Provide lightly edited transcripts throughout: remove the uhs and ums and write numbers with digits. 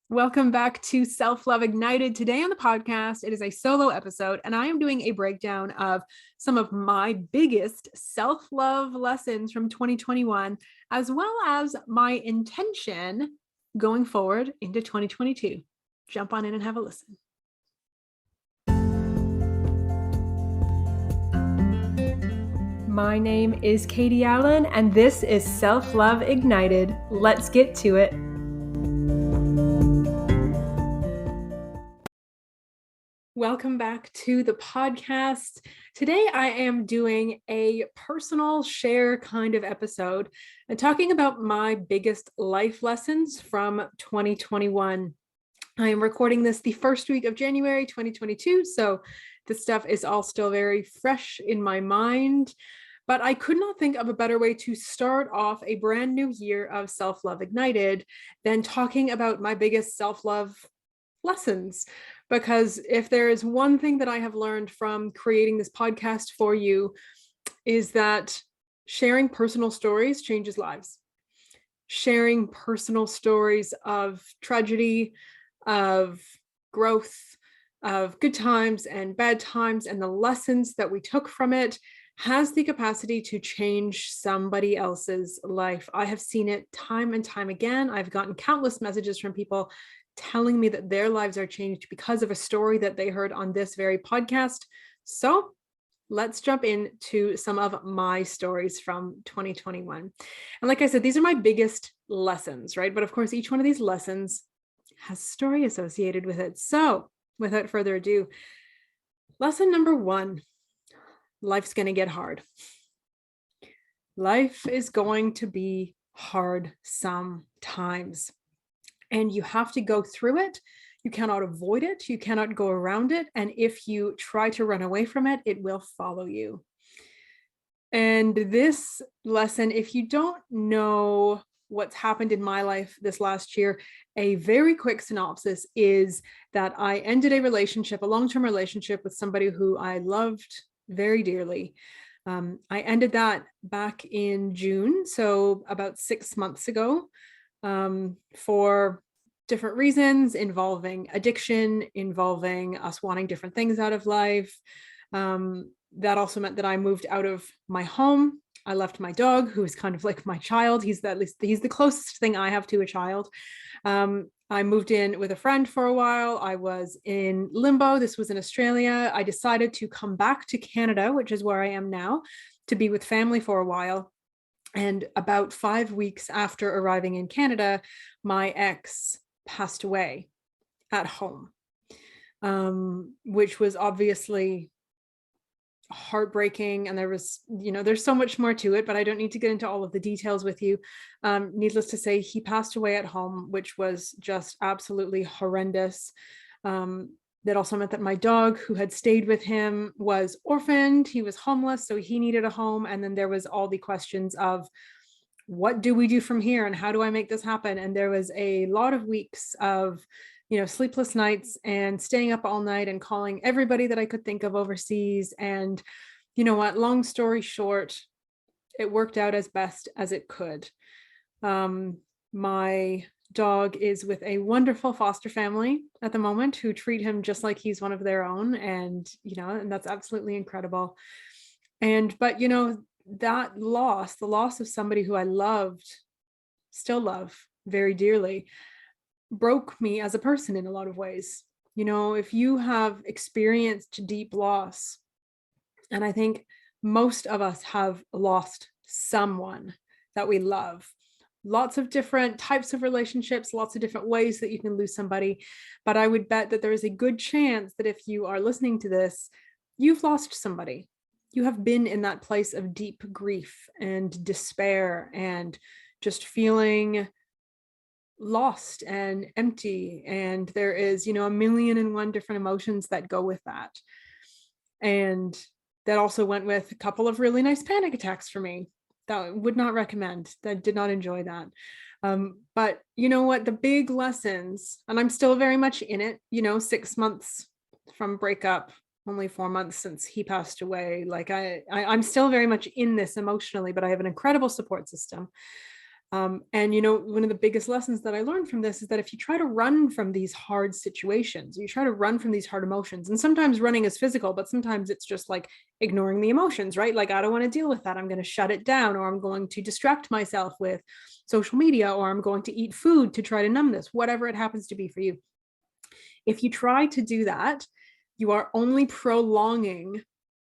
Welcome back to Self-Love Ignited. Today on the podcast, it is a solo episode, and I am doing a breakdown of some of my biggest self-love lessons from 2021, as well as my intention going forward into 2022. Jump on in and have a listen. My name is Katie Allen, and this is Self-Love Ignited. Let's get to it. Welcome back to the podcast. Today I am doing a personal share kind of episode and talking about my biggest life lessons from 2021. I am recording this the first week of January 2022, so this stuff is all still very fresh in my mind. But I could not think of a better way to start off a brand new year of Self-Love Ignited than talking about my biggest self-love lessons. Because if there is one thing that I have learned from creating this podcast for you, is that sharing personal stories changes lives. Sharing personal stories of tragedy, of growth, of good times and bad times, and the lessons that we took from it has the capacity to change somebody else's life. I have seen it time and time again. I've gotten countless messages from people telling me that their lives are changed because of a story that they heard on this very podcast. So let's jump into some of my stories from 2021. And like I said, these are my biggest lessons, right? But of course, each one of these lessons has a story associated with it. So without further ado, lesson number one, life's going to get hard. Life is going to be hard sometimes. And you have to go through it. You cannot avoid it. You cannot go around it. And if you try to run away from it, it will follow you. And this lesson, if you don't know what's happened in my life this last year, a very quick synopsis is that I ended a relationship, a long-term relationship with somebody who I loved very dearly. I ended that back in June, so about 6 months ago. For different reasons involving addiction, involving us wanting different things out of life. That also meant that I moved out of my home. I left my dog, who is kind of like my child. He's the closest thing I have to a child. I moved in with a friend for a while. I was in limbo. This was in Australia. I decided to come back to Canada, which is where I am now, to be with family for a while. And about 5 weeks after arriving in Canada, my ex passed away at home, which was obviously heartbreaking. And there was, there's so much more to it, but I don't need to get into all of the details with you. Needless to say, he passed away at home, which was just absolutely horrendous. That also meant that my dog, who had stayed with him, was orphaned. He was homeless, so he needed a home. And then there was all the questions of, what do we do from here and how do I make this happen? And there was a lot of weeks of, sleepless nights and staying up all night and calling everybody that I could think of overseas. And you know what, long story short, it worked out as best as it could. My dog is with a wonderful foster family at the moment who treat him just like he's one of their own. And, and that's absolutely incredible. But that loss, the loss of somebody who I loved, still love very dearly, broke me as a person in a lot of ways. If you have experienced deep loss, and I think most of us have lost someone that we love, lots of different types of relationships, lots of different ways that you can lose somebody. But I would bet that there is a good chance that if you are listening to this, you've lost somebody. You have been in that place of deep grief and despair and just feeling lost and empty. And there is, a million and one different emotions that go with that. And that also went with a couple of really nice panic attacks for me. That I would not recommend. That did not enjoy that. But you know what, the big lessons, and I'm still very much in it, 6 months from breakup, only 4 months since he passed away. Like I'm still very much in this emotionally, but I have an incredible support system. And, one of the biggest lessons that I learned from this is that if you try to run from these hard situations, you try to run from these hard emotions, and sometimes running is physical, but sometimes it's just like ignoring the emotions, right? Like, I don't want to deal with that. I'm going to shut it down, or I'm going to distract myself with social media, or I'm going to eat food to try to numb this, whatever it happens to be for you. If you try to do that, you are only prolonging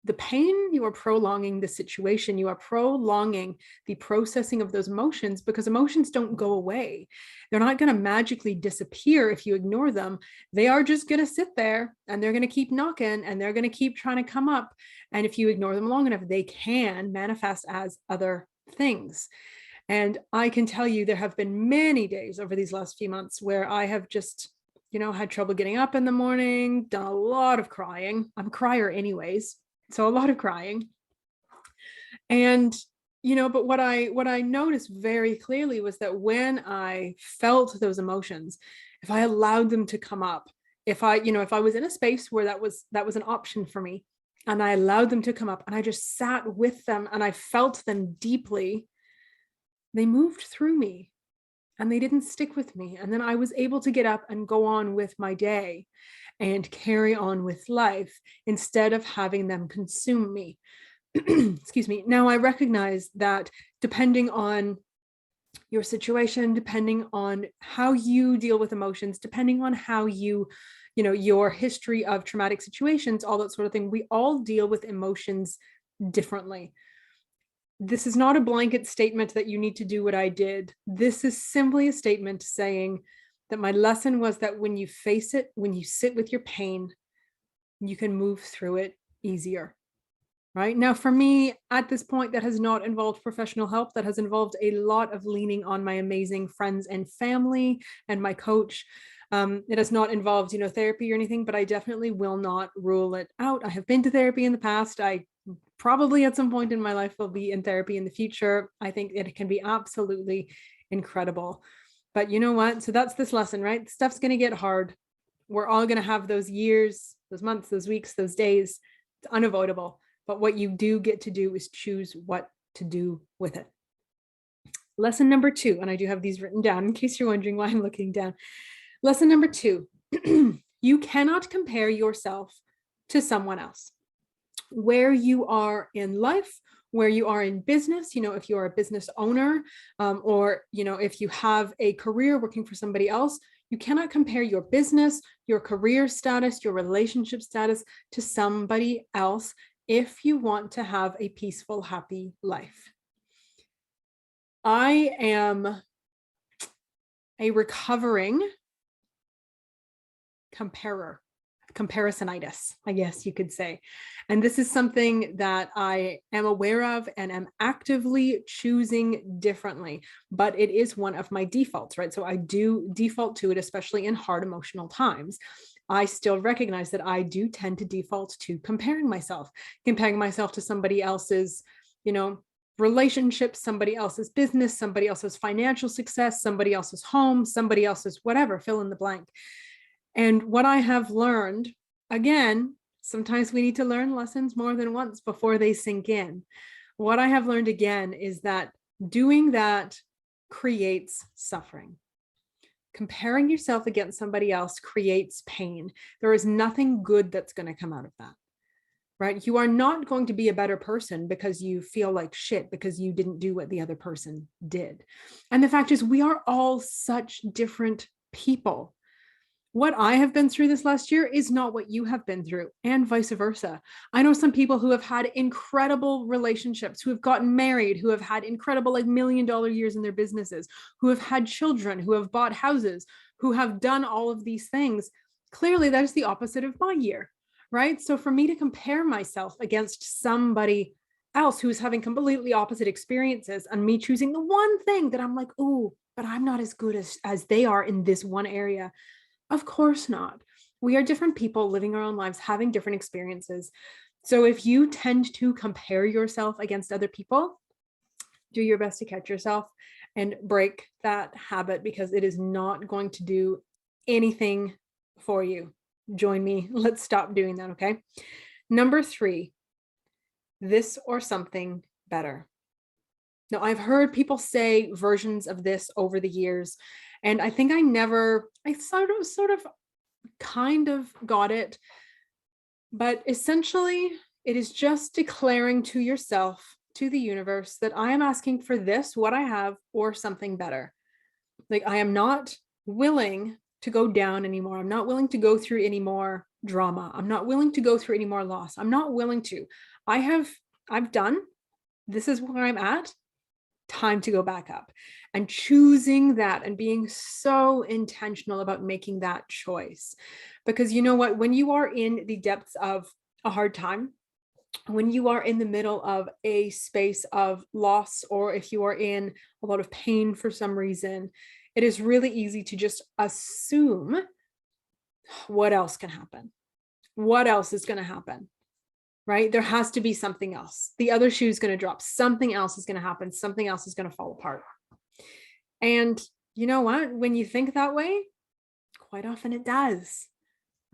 the pain, you are prolonging the situation, you are prolonging the processing of those emotions, because emotions don't go away. They're not going to magically disappear if you ignore them. They are just going to sit there, and they're going to keep knocking, and they're going to keep trying to come up. And if you ignore them long enough, they can manifest as other things. And I can tell you, there have been many days over these last few months where I have just, had trouble getting up in the morning, done a lot of crying. I'm a crier anyways. So a lot of crying. And, but what I noticed very clearly was that when I felt those emotions, if I allowed them to come up, if I was in a space where that was an option for me, and I allowed them to come up, and I just sat with them and I felt them deeply, they moved through me and they didn't stick with me. And then I was able to get up and go on with my day and carry on with life instead of having them consume me. Excuse me. Now, I recognize that depending on your situation, depending on how you deal with emotions, depending on how your history of traumatic situations, all that sort of thing, we all deal with emotions differently. This is not a blanket statement that you need to do what I did. This is simply a statement saying that my lesson was that when you face it, when you sit with your pain, you can move through it easier. Right now, for me, at this point, that has not involved professional help. That has involved a lot of leaning on my amazing friends and family and my coach. It has not involved, therapy or anything, but I definitely will not rule it out. I have been to therapy in the past. I probably at some point in my life will be in therapy in the future. I think it can be absolutely incredible. But you know what? So that's this lesson, right? Stuff's going to get hard. We're all going to have those years, those months, those weeks, those days. It's unavoidable. But what you do get to do is choose what to do with it. Lesson number 2, and I do have these written down in case you're wondering why I'm looking down. Lesson number 2, you cannot compare yourself to someone else. Where you are in life, where you are in business, if you're a business owner, or, if you have a career working for somebody else, you cannot compare your business, your career status, your relationship status to somebody else if you want to have a peaceful, happy life. I am a recovering comparisonitis, I guess you could say. And this is something that I am aware of and am actively choosing differently, but it is one of my defaults, right? So I do default to it, especially in hard emotional times. I still recognize that I do tend to default to comparing myself to somebody else's, relationships, somebody else's business, somebody else's financial success, somebody else's home, somebody else's whatever, fill in the blank. And what I have learned, again, sometimes we need to learn lessons more than once before they sink in. What I have learned again is that doing that creates suffering. Comparing yourself against somebody else creates pain. There is nothing good that's going to come out of that, right? You are not going to be a better person because you feel like shit because you didn't do what the other person did. And the fact is, we are all such different people. What I have been through this last year is not what you have been through, and vice versa. I know some people who have had incredible relationships, who have gotten married, who have had incredible $1 million years in their businesses, who have had children, who have bought houses, who have done all of these things. Clearly, that is the opposite of my year, right? So for me to compare myself against somebody else who's having completely opposite experiences and me choosing the one thing that I'm like, oh, but I'm not as good as they are in this one area. Of course not. We are different people living our own lives, having different experiences. So if you tend to compare yourself against other people, do your best to catch yourself and break that habit, because it is not going to do anything for you. Join me. Let's stop doing that, okay? Number 3, this or something better. Now, I've heard people say versions of this over the years, and I think I sort of kind of got it, but essentially it is just declaring to yourself, to the universe, that I am asking for this, what I have, or something better. Like, I am not willing to go down anymore. I'm not willing to go through any more drama. I'm not willing to go through any more loss. I'm not willing to. I have, I've done, this is where I'm at. Time to go back up, and choosing that and being so intentional about making that choice. Because you know what, when you are in the depths of a hard time, when you are in the middle of a space of loss, or if you are in a lot of pain for some reason, it is really easy to just assume, what else can happen? What else is going to happen? Right? There has to be something else. The other shoe is going to drop. Something else is going to happen. Something else is going to fall apart. And you know what? When you think that way, quite often it does,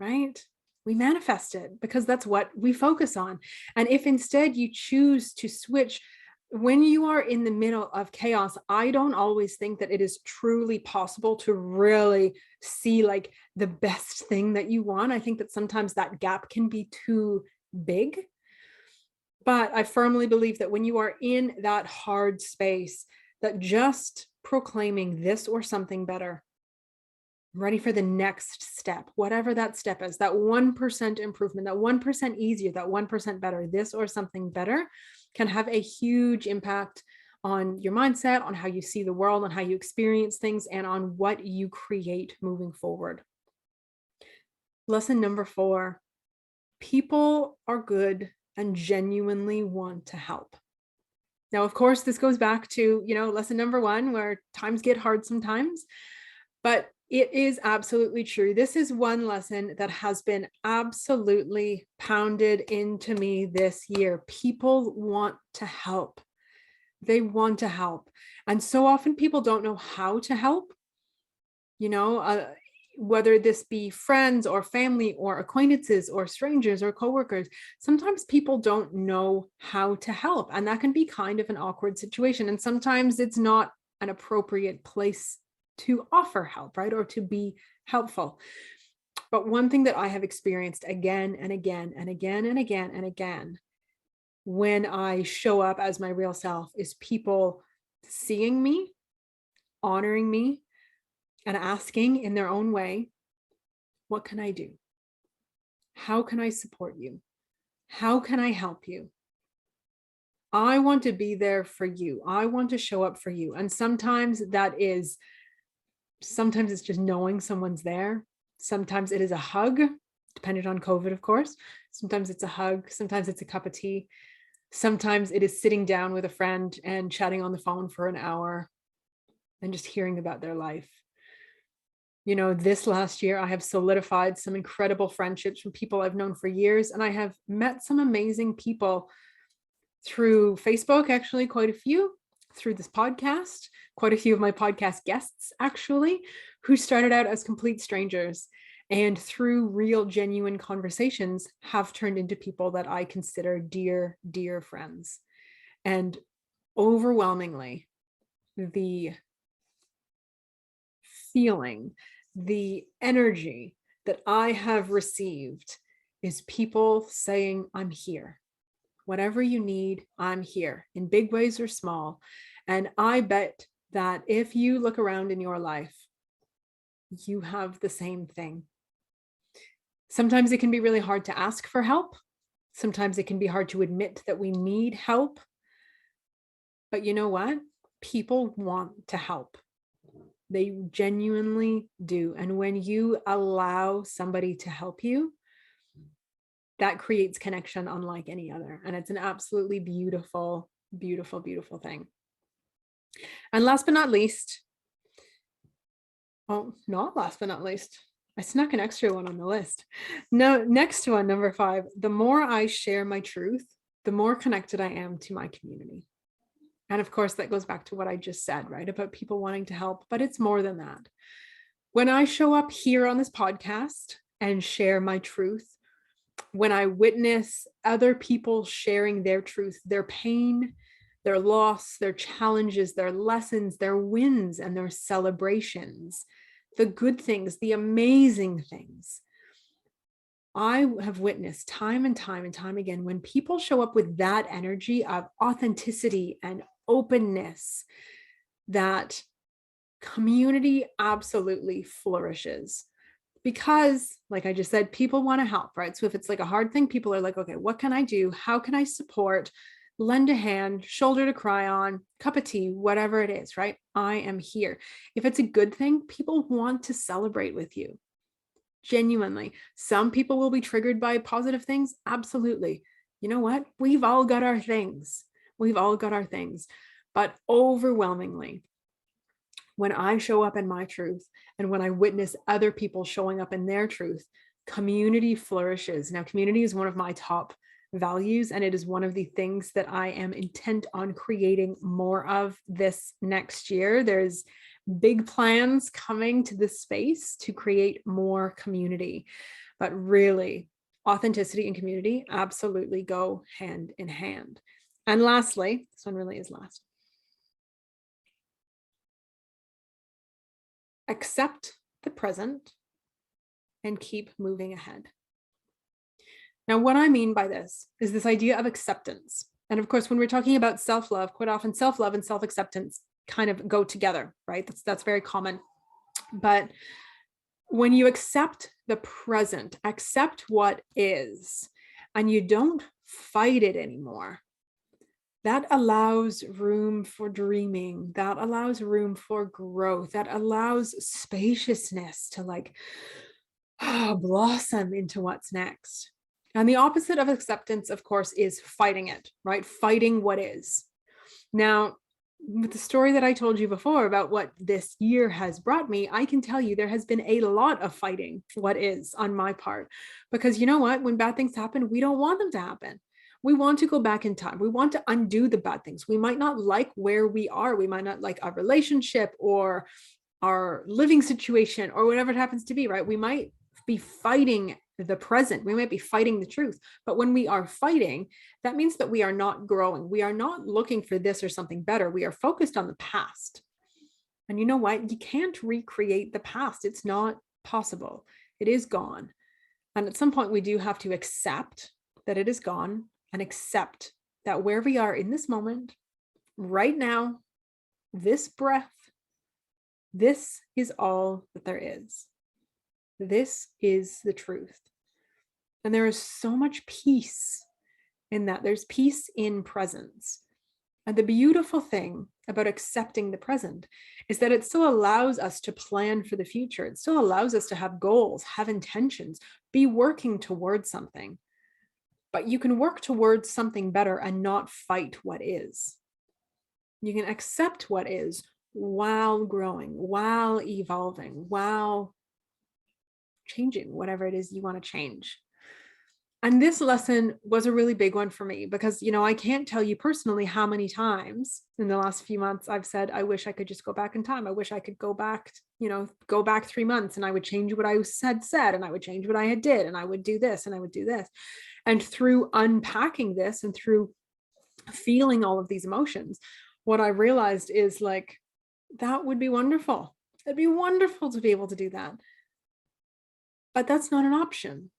right? We manifest it because that's what we focus on. And if instead you choose to switch, when you are in the middle of chaos, I don't always think that it is truly possible to really see like the best thing that you want. I think that sometimes that gap can be too big. But I firmly believe that when you are in that hard space, that just proclaiming this or something better, ready for the next step, whatever that step is, that 1% improvement, that 1% easier, that 1% better, this or something better, can have a huge impact on your mindset, on how you see the world, on how you experience things, and on what you create moving forward. Lesson number 4, people are good and genuinely want to help. Now, of course, this goes back to, lesson number 1, where times get hard sometimes, but it is absolutely true. This is one lesson that has been absolutely pounded into me this year. People want to help. They want to help. And so often people don't know how to help. Whether this be friends or family or acquaintances or strangers or coworkers, sometimes people don't know how to help. And that can be kind of an awkward situation. And sometimes it's not an appropriate place to offer help, right? Or to be helpful. But one thing that I have experienced again and again and again and again and again, when I show up as my real self, is people seeing me, honoring me, and asking in their own way, what can I do? How can I support you? How can I help you? I want to be there for you. I want to show up for you. And sometimes it's just knowing someone's there. Sometimes it is a hug, depending on COVID, of course. Sometimes it's a hug. Sometimes it's a cup of tea. Sometimes it is sitting down with a friend and chatting on the phone for an hour and just hearing about their life. This last year, I have solidified some incredible friendships from people I've known for years, and I have met some amazing people through Facebook, actually, quite a few, through this podcast, quite a few of my podcast guests, actually, who started out as complete strangers, and through real, genuine conversations have turned into people that I consider dear, dear friends. And overwhelmingly, the feeling, the energy that I have received is people saying, I'm here. Whatever you need, I'm here, in big ways or small. And I bet that if you look around in your life, you have the same thing. Sometimes it can be really hard to ask for help. Sometimes it can be hard to admit that we need help. But you know what? People want to help. They genuinely do. And when you allow somebody to help you, that creates connection unlike any other. And it's an absolutely beautiful, beautiful, beautiful thing. And last but not least, not last but not least, I snuck an extra one on the list. No, next one, number 5, the more I share my truth, the more connected I am to my community. And of course, that goes back to what I just said, right? About people wanting to help, but it's more than that. When I show up here on this podcast and share my truth, when I witness other people sharing their truth, their pain, their loss, their challenges, their lessons, their wins, and their celebrations, the good things, the amazing things. I have witnessed time and time and time again when people show up with that energy of authenticity and openness, that community absolutely flourishes. Because, like I just said, people want to help, right? So if it's like a hard thing, people are like, okay, what can I do? How can I support? Lend a hand, shoulder to cry on, cup of tea, whatever it is, right? I am here. If it's a good thing, people want to celebrate with you. Genuinely. Some people will be triggered by positive things. Absolutely. You know what? We've all got our things. We've all got our things. But overwhelmingly, when I show up in my truth and when I witness other people showing up in their truth, community flourishes. Now, community is one of my top values, and it is one of the things that I am intent on creating more of this next year. There's big plans coming to this space to create more community, but really, authenticity and community absolutely go hand in hand. And lastly, this one really is last. Accept the present and keep moving ahead. Now, what I mean by this is this idea of acceptance. And of course, when we're talking about self-love, quite often self-love and self-acceptance kind of go together, right? That's very common. But when you accept the present, accept what is, and you don't fight it anymore, that allows room for dreaming. That allows room for growth. That allows spaciousness to blossom into what's next. And the opposite of acceptance, of course, is fighting it, right? Fighting what is. Now, with the story that I told you before about what this year has brought me, I can tell you there has been a lot of fighting what is on my part. Because you know what? When bad things happen, we don't want them to happen. We want to go back in time. We want to undo the bad things. We might not like where we are. We might not like our relationship or our living situation or whatever it happens to be, right? We might be fighting the present. We might be fighting the truth. But when we are fighting, that means that we are not growing. We are not looking for this or something better. We are focused on the past. And you know what? You can't recreate the past. It's not possible. It is gone. And at some point, we do have to accept that it is gone and accept that where we are in this moment, right now, this breath, this is all that there is. This is the truth. And there is so much peace in that. There's peace in presence. And the beautiful thing about accepting the present is that it still allows us to plan for the future. It still allows us to have goals, have intentions, be working towards something. But you can work towards something better and not fight what is. You can accept what is while growing, while evolving, while changing whatever it is you want to change. And this lesson was a really big one for me because, I can't tell you personally how many times in the last few months I've said, I wish I could just go back in time. I wish I could go back, go back 3 months and I would change what I had said and I would change what I had did and I would do this and I would do this. And through unpacking this and through feeling all of these emotions, what I realized is that would be wonderful. It'd be wonderful to be able to do that. But that's not an option.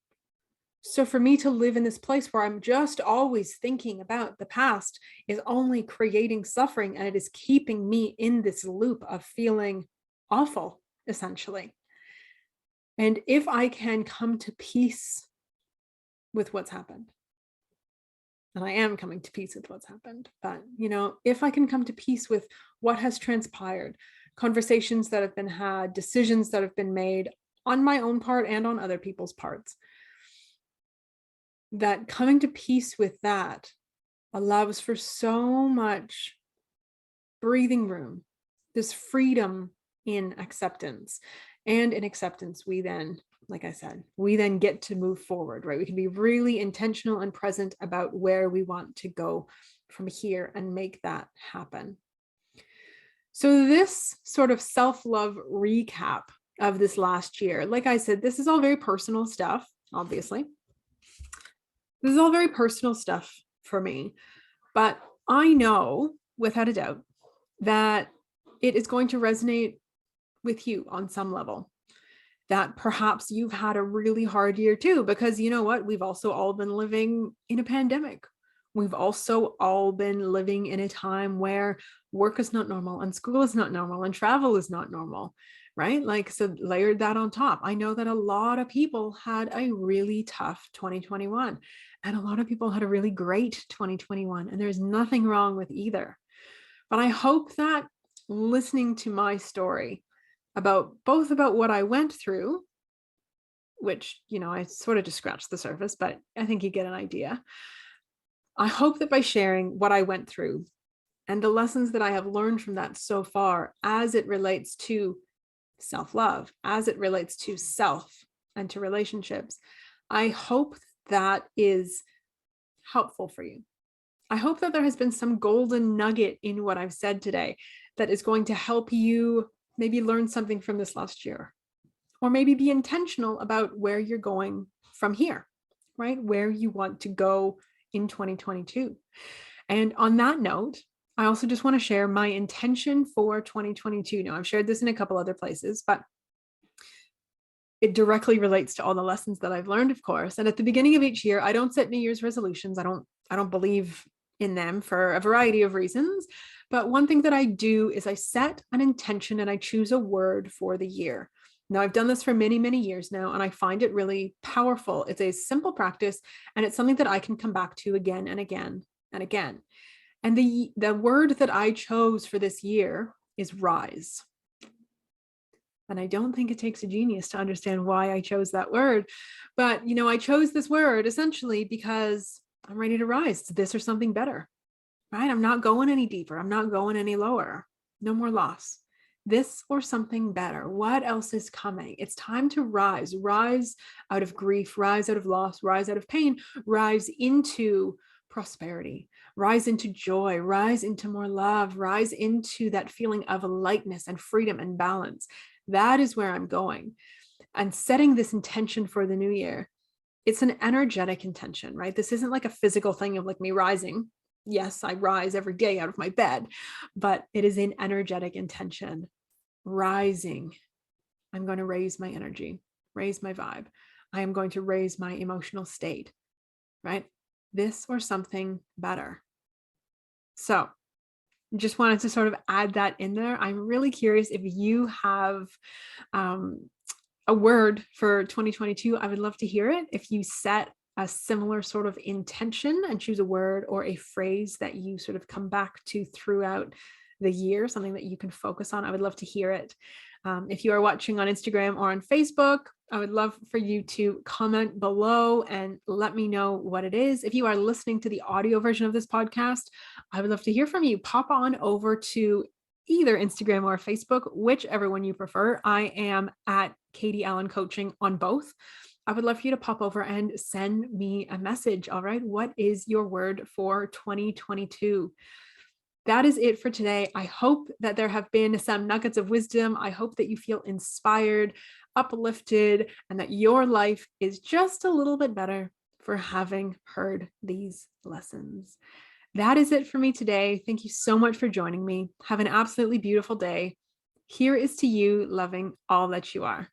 So for me to live in this place where I'm just always thinking about the past is only creating suffering, and it is keeping me in this loop of feeling awful, essentially. And if I can come to peace with what's happened, and I am coming to peace with what's happened, but if I can come to peace with what has transpired, conversations that have been had, decisions that have been made on my own part and on other people's parts, that coming to peace with that allows for so much breathing room, this freedom in acceptance. And in acceptance, we then, like I said, we then get to move forward, right? We can be really intentional and present about where we want to go from here and make that happen. So this sort of self-love recap of this last year, like I said, this is all very personal stuff, obviously. This is all very personal stuff for me, but I know without a doubt that it is going to resonate with you on some level. That perhaps you've had a really hard year too, because you know what? We've also all been living in a pandemic. We've also all been living in a time where work is not normal and school is not normal and travel is not normal, right? Like, so layered that on top. I know that a lot of people had a really tough 2021 and a lot of people had a really great 2021, and there's nothing wrong with either. But I hope that listening to my story about both about what I went through, which, I sort of just scratched the surface, but I think you get an idea. I hope that by sharing what I went through and the lessons that I have learned from that so far, as it relates to self-love, as it relates to self and to relationships, I hope that is helpful for you. I hope that there has been some golden nugget in what I've said today that is going to help you maybe learn something from this last year, or maybe be intentional about where you're going from here, right? Where you want to go in 2022. And on that note, I also just want to share my intention for 2022. Now, I've shared this in a couple other places, but it directly relates to all the lessons that I've learned, of course. And at the beginning of each year, I don't set New Year's resolutions. I don't believe in them for a variety of reasons. But one thing that I do is I set an intention and I choose a word for the year. Now, I've done this for many, many years now, and I find it really powerful. It's a simple practice, and it's something that I can come back to again and again and again. And the word that I chose for this year is rise. And I don't think it takes a genius to understand why I chose that word. But, I chose this word essentially because I'm ready to rise to this or something better, right? I'm not going any deeper. I'm not going any lower. No more loss. This or something better. What else is coming? It's time to rise out of grief, rise out of loss, rise out of pain, rise into prosperity, rise into joy, rise into more love, rise into that feeling of lightness and freedom and balance. That is where I'm going. And setting this intention for the new year, it's an energetic intention, right? This isn't like a physical thing of like me rising. Yes, I rise every day out of my bed, but it is an energetic intention. Rising. I'm going to raise my energy, raise my vibe. I am going to raise my emotional state, right? This or something better. So just wanted to sort of add that in there. I'm really curious if you have a word for 2022. I would love to hear it. If you set a similar sort of intention and choose a word or a phrase that you sort of come back to throughout the year, something that you can focus on, I would love to hear it. If you are watching on Instagram or on Facebook, I would love for you to comment below and let me know what it is. If you are listening to the audio version of this podcast, I would love to hear from you. Pop on over to either Instagram or Facebook, whichever one you prefer. I am at Katie Allen Coaching on both. I would love for you to pop over and send me a message. All right. What is your word for 2022? That is it for today. I hope that there have been some nuggets of wisdom. I hope that you feel inspired, uplifted, and that your life is just a little bit better for having heard these lessons. That is it for me today. Thank you so much for joining me. Have an absolutely beautiful day. Here is to you loving all that you are.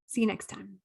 See you next time.